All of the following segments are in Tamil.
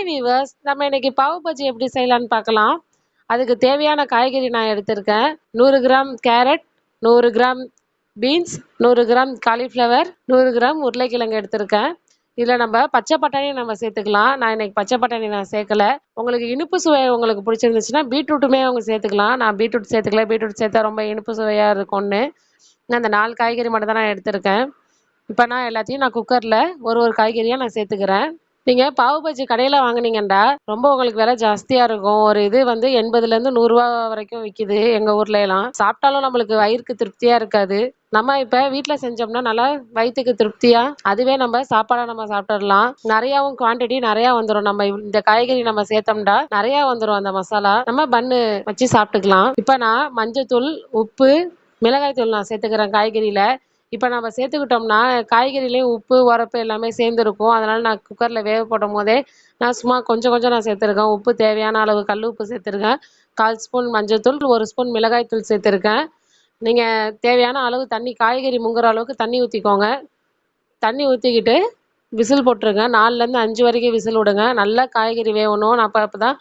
ஹாய் வீவர்ஸ், நம்ம இன்னைக்கு பாவ் பஜ்ஜி எப்படி செய்யலாம்னு பார்க்கலாம். அதுக்கு தேவையான காய்கறி நான் எடுத்திருக்கேன். 100 gram carrot, 100 gram beans, 100 gram cauliflower, 100 gram உருளைக்கிழங்கு எடுத்திருக்கேன். இதில் நம்ம பச்சை பட்டாணி நம்ம சேர்த்துக்கலாம். நான் இன்னைக்கு பச்சை பட்டாணி நான் சேர்க்கல. உங்களுக்கு இனிப்பு சுவை உங்களுக்கு பிடிச்சிருந்துச்சுன்னா பீட்ரூட்டுமே அவங்க சேர்த்துக்கலாம். நான் பீட்ரூட் சேர்த்துக்கல. பீட்ரூட் சேர்த்தா ரொம்ப இனிப்பு சுவையாக இருக்கும்னு நான் அந்த 4 காய்கறி மட்டும் தான் நான் எடுத்திருக்கேன். இப்போ நான் எல்லாத்தையும் குக்கரில் ஒரு ஒரு காய்கறியாக நான் சேர்த்துக்கிறேன். நீங்க பாவு பஜ்ஜி கடையில வாங்குனீங்கண்டா ரொம்ப உங்களுக்கு விலை ஜாஸ்தியா இருக்கும். ஒரு இது வந்து 80லேருந்து 100 ரூபா வரைக்கும் விக்குது எங்க ஊர்ல எல்லாம். சாப்பிட்டாலும் நம்மளுக்கு வயிறுக்கு திருப்தியா இருக்காது. நம்ம இப்ப வீட்ல செஞ்சோம்னா நல்லா வயித்துக்கு திருப்தியா அதுவே நம்ம சாப்பாடா நம்ம சாப்பிட்டுடலாம். நிறையாவும் குவான்டிட்டி நிறையா வந்துடும். நம்ம இந்த காய்கறி நம்ம சேர்த்தோம்னா நிறையா வந்துடும் அந்த மசாலா. நம்ம பன்னு வச்சு சாப்பிட்டுக்கலாம். இப்ப நான் மஞ்சத்தூள், உப்பு, மிளகாய் தூள் நான் சேர்த்துக்கிறேன் காய்கறியில. இப்போ நம்ம சேர்த்துக்கிட்டோம்னா காய்கறிலையும் உப்பு உரப்பு எல்லாமே சேர்ந்துருக்கும். அதனால் நான் குக்கரில் வேக போடும் போதே நான் சும்மா கொஞ்சம் கொஞ்சம் நான் சேர்த்துருக்கேன். உப்பு தேவையான அளவு கல் உப்பு சேர்த்துருக்கேன். 1/4 ஸ்பூன் மஞ்சள்தூள், 1 ஸ்பூன் மிளகாய்த்தூள் சேர்த்துருக்கேன். நீங்கள் தேவையான அளவு தண்ணி, காய்கறி முங்குற அளவுக்கு தண்ணி ஊற்றிக்கோங்க. தண்ணி ஊற்றிக்கிட்டு விசில் போட்டுருங்க. 4லேருந்து 5 வரைக்கும் விசில் விடுங்க. நல்லா காய்கறி வேகணும். அப்போ தான்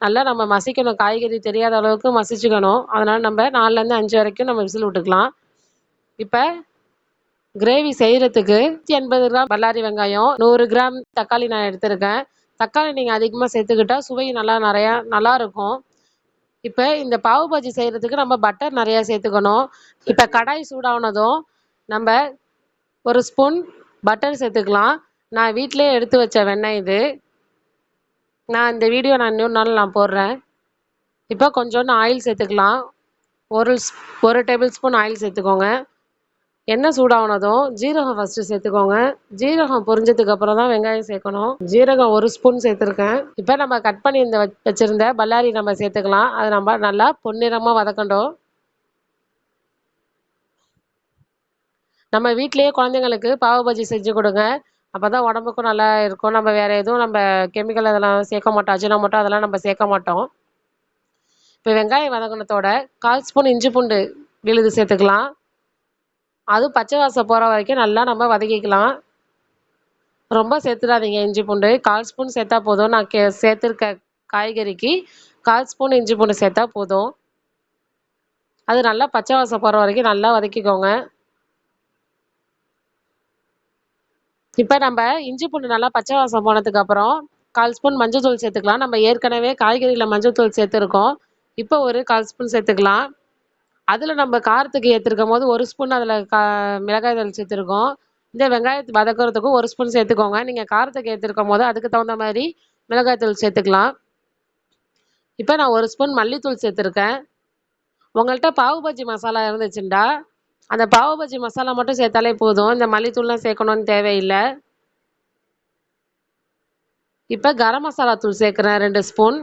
நல்லா நம்ம மசிக்கணும். காய்கறி தெரியாத அளவுக்கு மசிச்சுக்கணும். அதனால் நம்ம 4லேருந்து 5 வரைக்கும் நம்ம விசில் விட்டுக்கலாம். இப்போ கிரேவி செய்கிறதுக்கு 180 கிராம் பல்லாரி வெங்காயம், 100 கிராம் தக்காளி நான் எடுத்திருக்கேன். தக்காளி நீங்கள் அதிகமாக சேர்த்துக்கிட்டா சுவை நல்லா இருக்கும். இப்போ இந்த பாவு பஜ்ஜி செய்கிறதுக்கு நம்ம பட்டர் நிறையா சேர்த்துக்கணும். இப்போ கடாய் சூடானதும் நம்ம 1 ஸ்பூன் பட்டர் சேர்த்துக்கலாம். நான் வீட்டிலே எடுத்து வச்ச வெண்ணெய் இது. நான் இந்த வீடியோ இன்னொரு நாள் நான் போடுறேன். இப்போ கொஞ்சோண்டு ஆயில் சேர்த்துக்கலாம். 1 டேபிள் ஸ்பூன் ஆயில் சேர்த்துக்கோங்க. எண்ணெய் சூடானதும் ஜீரகம் ஃபஸ்ட்டு சேர்த்துக்கோங்க. ஜீரகம் பொரிஞ்சதுக்கு அப்புறம் தான் வெங்காயம் சேர்க்கணும். ஜீரகம் 1 ஸ்பூன் சேர்த்துருக்கேன். இப்போ நம்ம கட் பண்ணி வச்சிருந்த பல்லாரி நம்ம சேர்த்துக்கலாம். அது நம்ம நல்லா பொன்னிறமாக வதக்கணும். நம்ம வீட்டிலேயே குழந்தைங்களுக்கு பாவு பஜ்ஜி செஞ்சு கொடுங்க. அப்போ தான் உடம்புக்கும் நல்லா இருக்கும். நம்ம வேறு எதுவும் நம்ம கெமிக்கல் அதெல்லாம் சேர்க்க மாட்டோம். அஜினோமோட்டோ அதெல்லாம் நம்ம சேர்க்க மாட்டோம். இப்போ வெங்காயம் வதங்கினத்தோட 1/4 ஸ்பூன் இஞ்சி பூண்டு விழுது சேர்த்துக்கலாம். அதுவும் பச்சை வாசம் போகிற வரைக்கும் நல்லா நம்ம வதக்கிக்கலாம். ரொம்ப சேர்த்துடாதீங்க இஞ்சி பூண்டு. 1/4 ஸ்பூன் சேர்த்தா போதும். நான் சேர்த்துருக்க காய்கறிக்கு 1/4 ஸ்பூன் இஞ்சி பூண்டு சேர்த்தா போதும். அது நல்லா பச்சை வாசம் போகிற வரைக்கும் நல்லா வதக்கிக்கோங்க. இப்போ நம்ம இஞ்சி பூண்டு நல்லா பச்சை வாசம் போனதுக்கப்புறம் 1/4 ஸ்பூன் மஞ்சள் தூள் சேர்த்துக்கலாம். நம்ம ஏற்கனவே காய்கறியில் மஞ்சள் தூள் சேர்த்துருக்கோம். இப்போ ஒரு 1/4 ஸ்பூன் சேர்த்துக்கலாம். அதில் நம்ம காரத்துக்கு ஏற்றிருக்கும் போது 1 ஸ்பூன் அதில் மிளகாய் தூள் சேர்த்துருக்கோம். இந்த வெங்காயத்தை வதக்கிறதுக்கும் 1 ஸ்பூன் சேர்த்துக்கோங்க. நீங்கள் காரத்துக்கு ஏற்றிருக்கும் போது அதுக்கு தகுந்த மாதிரி மிளகாய் தூள் சேர்த்துக்கலாம். இப்போ நான் 1 ஸ்பூன் மல்லித்தூள் சேர்த்துருக்கேன். உங்கள்கிட்ட பாவு பஜ்ஜி மசாலா இருந்துச்சுண்டா அந்த பாவு பஜ்ஜி மசாலா மட்டும் சேர்த்தாலே போதும். இந்த மல்லித்தூள்லாம் சேர்க்கணும்னு தேவையில்லை. இப்போ கரம் மசாலா தூள் சேர்க்குறேன் 2 ஸ்பூன்.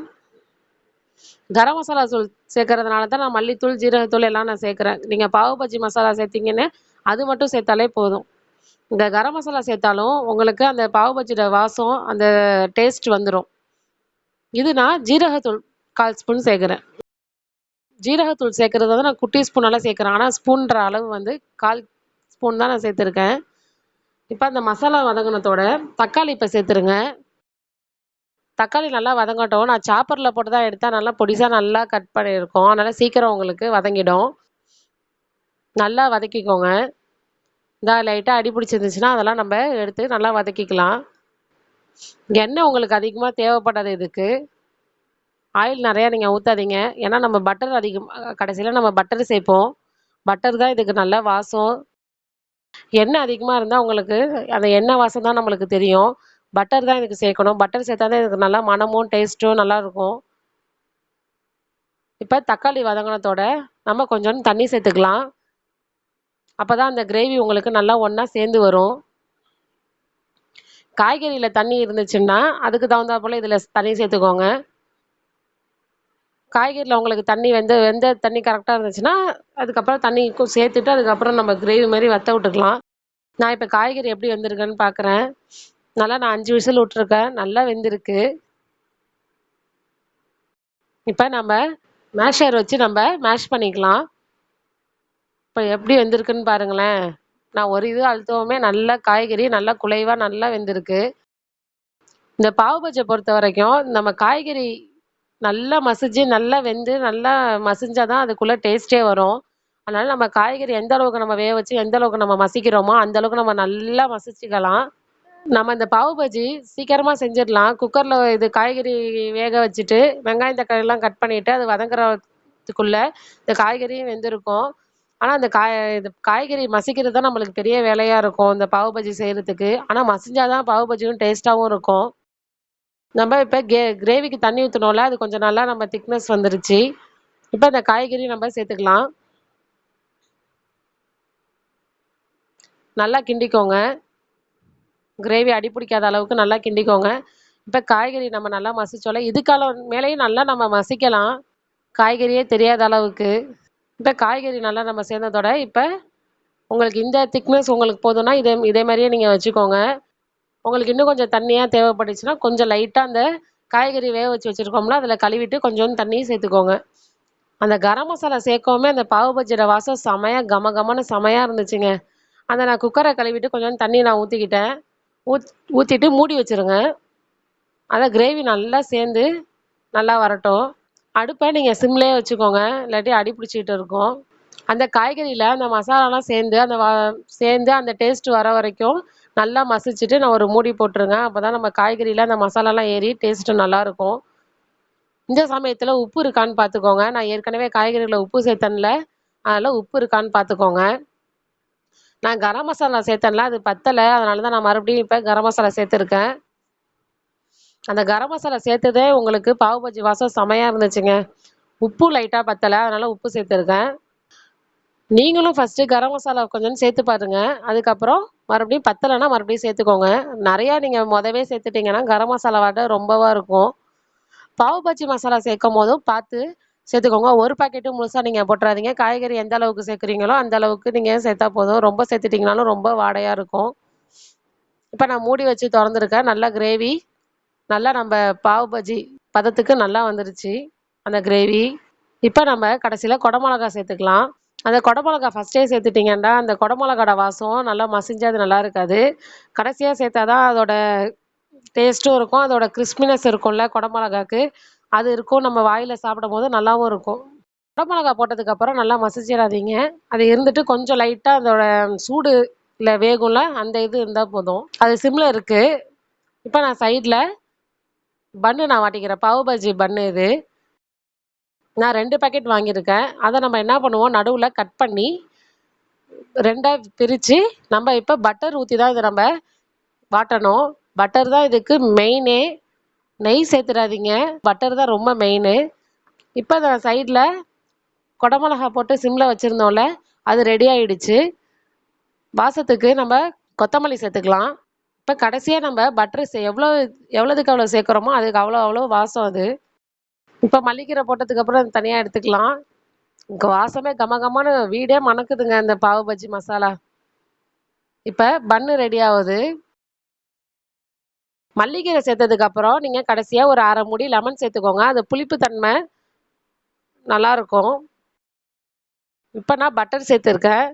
கரம் மசாலா தூள் சேர்க்கறதுனால தான் நான் மல்லித்தூள், ஜீரகத்தூள் எல்லாம் நான் சேர்க்குறேன். நீங்கள் பாவு பஜ்ஜி மசாலா சேர்த்திங்கன்னு அது மட்டும் சேர்த்தாலே போதும். இந்த கரம் மசாலா சேர்த்தாலும் உங்களுக்கு அந்த பாவு பஜ்ஜியோட வாசம், அந்த டேஸ்ட் வந்துடும். இது நான் ஜீரகத்தூள் 1/4 ஸ்பூன் சேர்க்குறேன். ஜீரகத்தூள் சேர்க்குறது வந்து நான் குட்டி ஸ்பூனெல்லாம் சேர்க்குறேன். ஆனால் ஸ்பூன்ற அளவு வந்து 1/4 ஸ்பூன் தான் நான் சேர்த்துருக்கேன். இப்போ அந்த மசாலா வதங்கினத்தோட தக்காளி இப்போ சேர்த்துருங்க. தக்காளி நல்லா வதங்கட்டும். நான் சாப்பரில் போட்டு தான் எடுத்தேன். நல்லா பொடிசாக நல்லா கட் பண்ணியிருக்கோம். அதனால் சீக்கிரம் உங்களுக்கு வதங்கிடும். நல்லா வதக்கிக்கோங்க. லைட்டாக அடி பிடிச்சிருந்துச்சுன்னா அதெல்லாம் நம்ம எடுத்து நல்லா வதக்கிக்கலாம். எண்ணெய் உங்களுக்கு அதிகமாக தேவைப்படாது இதுக்கு. ஆயில் நிறையா நீங்கள் ஊற்றாதீங்க. ஏன்னா நம்ம பட்டர் கடைசியில் நம்ம பட்டர் சேர்ப்போம். பட்டர் தான் இதுக்கு நல்ல வாசம். எண்ணெய் அதிகமாக இருந்தால் உங்களுக்கு அந்த எண்ணெய் வாசம் தான் நம்மளுக்கு தெரியும். பட்டர் தான் இதுக்கு சேர்க்கணும். பட்டர் சேர்த்தா தான் இதுக்கு நல்லா மணமும் டேஸ்ட்டும் நல்லாயிருக்கும். இப்போ தக்காளி வதங்கினத்தோட நம்ம கொஞ்சோண்டு தண்ணி சேர்த்துக்கலாம். அப்போ தான் அந்த கிரேவி உங்களுக்கு நல்லா ஒன்றா சேர்ந்து வரும். காய்கறியில் தண்ணி இருந்துச்சுன்னா அதுக்கு தகுந்தா போல் இதில் தண்ணி சேர்த்துக்கோங்க. காய்கறியில் உங்களுக்கு தண்ணி வெந்த தண்ணி கரெக்டாக இருந்துச்சுன்னா அதுக்கப்புறம் தண்ணி சேர்த்துட்டு அதுக்கப்புறம் நம்ம கிரேவி மாதிரி வற்ற விட்டுக்கலாம். நான் இப்போ காய்கறி எப்படி வெந்திருக்குன்னு பார்க்குறேன். நல்லா நான் 5 விசில் விட்ருக்கேன். நல்லா வெந்திருக்கு. இப்போ நம்ம மேஷர் வச்சு நம்ம மேஷ் பண்ணிக்கலாம். இப்போ எப்படி வெந்திருக்குன்னு பாருங்களேன். நான் ஒரு இது அழுத்தவுமே நல்லா காய்கறி நல்லா குலைவாக நல்லா வெந்திருக்கு. இந்த பாவு பஜ்ஜிய பொறுத்தவரைக்கும், நம்ம காய்கறி நல்லா மசிஞ்சு, நல்லா வெந்து, நல்லா மசிஞ்சா தான் அதுக்குள்ள டேஸ்ட்டே வரும். அதனால நம்ம காய்கறி எந்த அளவுக்கு நம்ம வேக வச்சு, எந்த அளவுக்கு நம்ம மசிக்கிறோமோ, அந்த அளவுக்கு நம்ம நல்லா மசிச்சுக்கலாம். நம்ம இந்த பாவு பஜ்ஜி சீக்கிரமா செஞ்சிடலாம். குக்கர்ல இது காய்கறி வேக வச்சுட்டு, வெங்காயம், தக்காளிலாம் கட் பண்ணிட்டு, அது வதங்குறதுக்குள்ள இந்த காய்கறியும் வெந்திருக்கும். ஆனா, இந்த காய்கறி மசிக்கிறது தான் நம்மளுக்கு பெரிய வேலையா இருக்கும், இந்த பாவு பஜ்ஜி செய்றதுக்கு. ஆனா, மசிஞ்சா தான் பாவு பஜ்ஜியும் டேஸ்ட்டாவும் இருக்கும். நம்ம இப்ப கிரேவிக்கு தண்ணி ஊத்துனோம்ல, அது கொஞ்சம் நல்லா நம்ம திக்னஸ் வந்துருச்சு. இப்ப இந்த காய்கறி நம்ம சேர்த்துக்கலாம். நல்லா கிண்டிக்கோங்க. கிரேவி அடி பிடிக்காத அளவுக்கு நல்லா கிண்டிக்கோங்க. இப்ப காய்கறி நம்ம நல்லா மசிச்சோம்ல, இதுக்கால மேலேயும் நல்லா நம்ம மசிக்கலாம். காய்கறியே தெரியாத அளவுக்கு. இப்ப காய்கறி நல்லா நம்ம சேர்ந்ததோட, இப்ப உங்களுக்கு இந்த திக்னஸ் உங்களுக்கு போதும்னா, இதே இதே மாரியே நீங்க வச்சுக்கோங்க. உங்களுக்கு இன்னும் கொஞ்சம் தண்ணியா தேவைப்பட்டுச்சுன்னா, கொஞ்சம் லைட்டா அந்த காய்கறி வேக வச்சு வச்சிருக்கோம்ல, அதில கழுவிட்டு கொஞ்சோண்டு தண்ணி சேர்த்துக்கோங்க. அந்த கரம் மசாலா சேர்க்கவுமே அந்த பாவு பஜ்ஜியோட வாசம் செமையா கம கமன்னு செமையா இருந்துச்சுங்க. அத நான் குக்கர கழுவிட்டு கொஞ்சோண்டு தண்ணி நான் ஊத்திக்கிட்டேன். ஊத் ஊத்திட்டு மூடி வச்சுருங்க. அதான் கிரேவி நல்லா சேர்ந்து நல்லா வரட்டும். அடுப்ப நீங்க சிம்லயே வச்சுக்கோங்க. இல்லாட்டி அடி பிடிச்சுக்கிட்டு இருக்கும். அந்த காய்கறியில அந்த மசாலாலாம் சேர்ந்து அந்த டேஸ்ட் வர வரைக்கும் நல்லா மசிச்சுட்டு நான் ஒரு மூடி போட்டுருங்க. அப்பதான் நம்ம காய்கறில அந்த மசாலாலாம் ஏறி டேஸ்ட்டு நல்லாருக்கும். இந்த சமயத்துல உப்பு இருக்கான்னு பார்த்துக்கோங்க. நான் ஏற்கனவே காய்கறில உப்பு சேர்த்தேன்ல, அதனால உப்பு இருக்கான்னு பார்த்துக்கோங்க. நான் கரம் மசாலா சேர்த்தேன்ல, அது பத்தல. அதனால தான் நான் மறுபடியும் இப்ப கரம் மசாலா சேர்த்துருக்கேன். அந்த கரம் மசாலா சேர்த்ததே உங்களுக்கு பாவு பஜ்ஜி வாசம் செமையா இருந்துச்சுங்க. உப்பு லைட்டா பத்தல. அதனால உப்பு சேர்த்துருக்கேன். நீங்களும் ஃபர்ஸ்ட்டு கரம் மசாலா கொஞ்சோண்டு சேர்த்து பாருங்க. அதுக்கப்புறம் மறுபடியும் பத்தலன்னா மறுபடியும் சேர்த்துக்கோங்க. நெறையா நீங்க மொதவே சேர்த்துட்டீங்கன்னா, கரம் மசாலா வாட ரொம்பவா இருக்கும். பாவு பாஜி மசாலா சேர்க்கும்போதும் பார்த்து சேர்த்துக்கோங்க. ஒரு பாக்கெட்டும் முழுசா நீங்க போட்டுறாதீங்க. காய்கறி எந்த அளவுக்கு சேர்க்குறீங்களோ, அந்த அளவுக்கு நீங்க சேர்த்தா போதும். ரொம்ப சேர்த்துட்டீங்கனாலும் ரொம்ப வாடையா இருக்கும். இப்ப நான் மூடி வச்சு தொறந்துருக்கேன். நல்லா கிரேவி நல்லா நம்ப பாவு பஜ்ஜி பதத்துக்கு நல்லா வந்துருச்சு, அந்த கிரேவி. இப்ப நம்ம கடைசில கொடை மொளகா சேர்த்துக்கலாம். அந்த கொடை மொளகா ஃபர்ஸ்ட்டே சேர்த்துட்டீங்கன்னா, அந்த கொடை மொளகாவோட வாசம் நல்லா மசிஞ்சு அது நல்லா இருக்காது. கடைசியா சேர்த்தா தான் அதோட டேஸ்ட்டும் இருக்கும். அதோட கிறிஸ்பினஸ் இருக்கும்ல கொடை மொளகாக்கு. அது இருக்கும். நம்ம வாயில சாப்பிடும்போது நல்லாவும் இருக்கும். கொடை மொளகா போட்டதுக்கப்புறம் நல்லா மசிச்சிராதீங்க. அது இருந்துட்டு கொஞ்சம் லைட்டா அதோட சூடுல வேகும்ல, அந்த இது இருந்தா போதும். அது சிம்ல இருக்கு. இப்ப நான் சைட்ல பன்னு நான் வாட்டிக்கிறேன். பாவு பாஜி பன்னு இது. நான் 2 பாக்கெட் வாங்கியிருக்கேன். அத நம்ம என்ன பண்ணுவோம், நடுவுல கட் பண்ணி 2ஆ பிரிச்சு, நம்ம இப்ப பட்டர் ஊத்தி தான் இத நம்ம வாட்டணும். பட்டர் தான் இதுக்கு மெயினே. நெய் சேர்த்துறாதீங்க. பட்டர் தான் ரொம்ப மெயினு. இப்ப நான் சைட்ல கொடை மிளகா போட்டு சிம்ல வச்சிருந்தோம்ல, அது ரெடி ஆயிடுச்சு. வாசத்துக்கு நம்ம கொத்தமல்லி சேர்த்துக்கலாம். இப்ப கடைசியா நம்ம பட்டர் எவ்வளதுக்கு எவ்வளோ சேர்க்கிறோமோ, அதுக்கு அவ்வளோ அவ்வளோ வாசம் அது. இப்ப மல்லிக்கீரை போட்டதுக்கு அப்புறம் அத தனியா எடுத்துக்கலாம். வாசமே கமகமன்னு வீடே மணக்குதுங்க இந்த பாவு பஜ்ஜி மசாலா. இப்ப பன்னு ரெடி ஆவுது. மல்லிக்கீரை சேர்த்ததுக்கு அப்புறம் நீங்க கடைசியா ஒரு 1/2 மூடி லெமன் சேர்த்துக்கோங்க. அது புளிப்பு தன்மை நல்லாருக்கும். இப்ப நான் பட்டர் சேர்த்துருக்கேன்.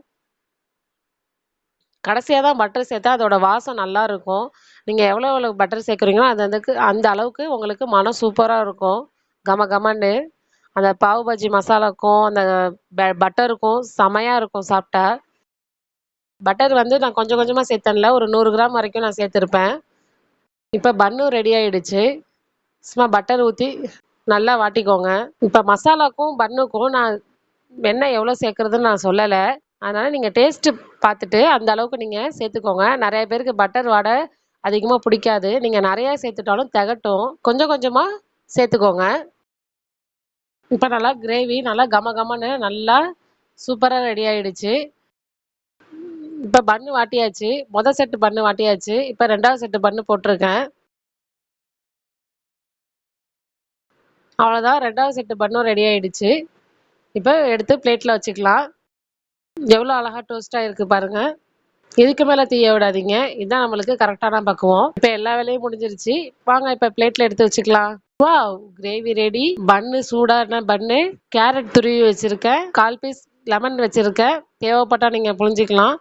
கடைசியா தான் பட்டர் சேர்த்தா அதோட வாசம் நல்லாருக்கும். நீங்க எவ்வளோ பட்டர் சேர்க்குறீங்களோ, அந்த அளவுக்கு உங்களுக்கு மனம் சூப்பரா இருக்கும். கமகமன்னு. அந்த பாவு பாஜி மசாலாக்கும், அந்த பட்டருக்கும் செமையா இருக்கும் சாப்ட்டா. பட்டர் வந்து நான் கொஞ்சம் கொஞ்சமா சேர்த்தேன்ல, ஒரு 100 கிராம் வரைக்கும் நான் சேர்த்துருப்பேன். இப்ப பன்னும் ரெடி ஆயிடுச்சு. சும்மா பட்டர் ஊத்தி நல்லா வாட்டிக்கோங்க. இப்ப மசாலாக்கும், பன்னுக்கும் நான் எண்ணெய் எவ்வளோ சேர்க்கிறதுன்னு நான் சொல்லல. அதனால நீங்க டேஸ்ட்டு பார்த்துட்டு, அந்த அளவுக்கு நீங்க சேர்த்துக்கோங்க. நெறைய பேருக்கு பட்டர் வாட அதிகமா பிடிக்காது. நீங்க நெறையா சேர்த்துட்டாலும் தெகட்டும். கொஞ்சம் கொஞ்சமா சேர்த்துக்கோங்க. இப்ப நல்லா கிரேவி நல்லா கமகமன்னு நல்லா சூப்பரா ரெடி ஆயிடுச்சு. இப்ப பன்னு வாட்டியாச்சு. செட் பன்னு வாட்டியாச்சு. இப்ப 2வது செட் பன்னு போட்டுருக்கேன். அவ்வளோதான் 2வது செட் பன்னும் ரெடி ஆயிடுச்சு. இப்ப எடுத்து பிளேட்ல வச்சுக்கலாம். எவ்வளோ அழகா டோஸ்ட்டா இருக்கு பாருங்க. இதுக்கு மேல தீய விடாதீங்க. இதான் நம்மளுக்கு கரெக்டான பக்குவம். இப்ப எல்லா வேலையும் முடிஞ்சிருச்சு. வாங்க இப்ப பிளேட்ல எடுத்து வச்சுக்கலாம். வாவ்! Gravy ready. பன்னு சூடான பன்னு, கேரட் துருவி வச்சிருக்கேன். 1/4 பீஸ் லெமன் வச்சிருக்கேன். தேவைப்பட்டா நீங்க புழிஞ்சுக்கலாம்.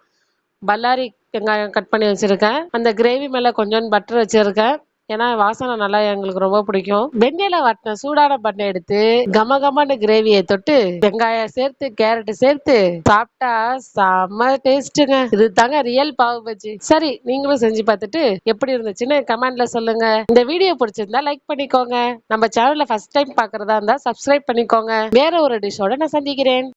பல்லாரி வெங்காயம் கட் பண்ணி வச்சிருக்கேன். அந்த கிரேவி மேல கொஞ்சோண்டு பட்டர் வச்சிருக்கேன். ஏன்னா வாசனை நல்லா எங்களுக்கு ரொம்ப பிடிக்கும். வெண்ணெயில வாட்டின சூடான பண்ணை எடுத்து கம கமன்னு கிரேவியை தொட்டு வெங்காயம் சேர்த்து கேரட் சேர்த்து சாப்பிட்டா செம்ம டேஸ்ட்டுங்க. இது தாங்க ரியல் பாவ் பஜ்ஜி. சரி, நீங்களும் செஞ்சு பார்த்துட்டு எப்படி இருந்துச்சுன்னு கமெண்ட்ல சொல்லுங்க. இந்த வீடியோ பிடிச்சிருந்தா லைக் பண்ணிக்கோங்க. நம்ம சேனல்ல ஃபர்ஸ்ட் டைம் பார்க்கறதா இருந்தா சப்ஸ்கிரைப் பண்ணிக்கோங்க. வேற ஒரு டிஷ்ஷோட நான் சந்திக்கிறேன்.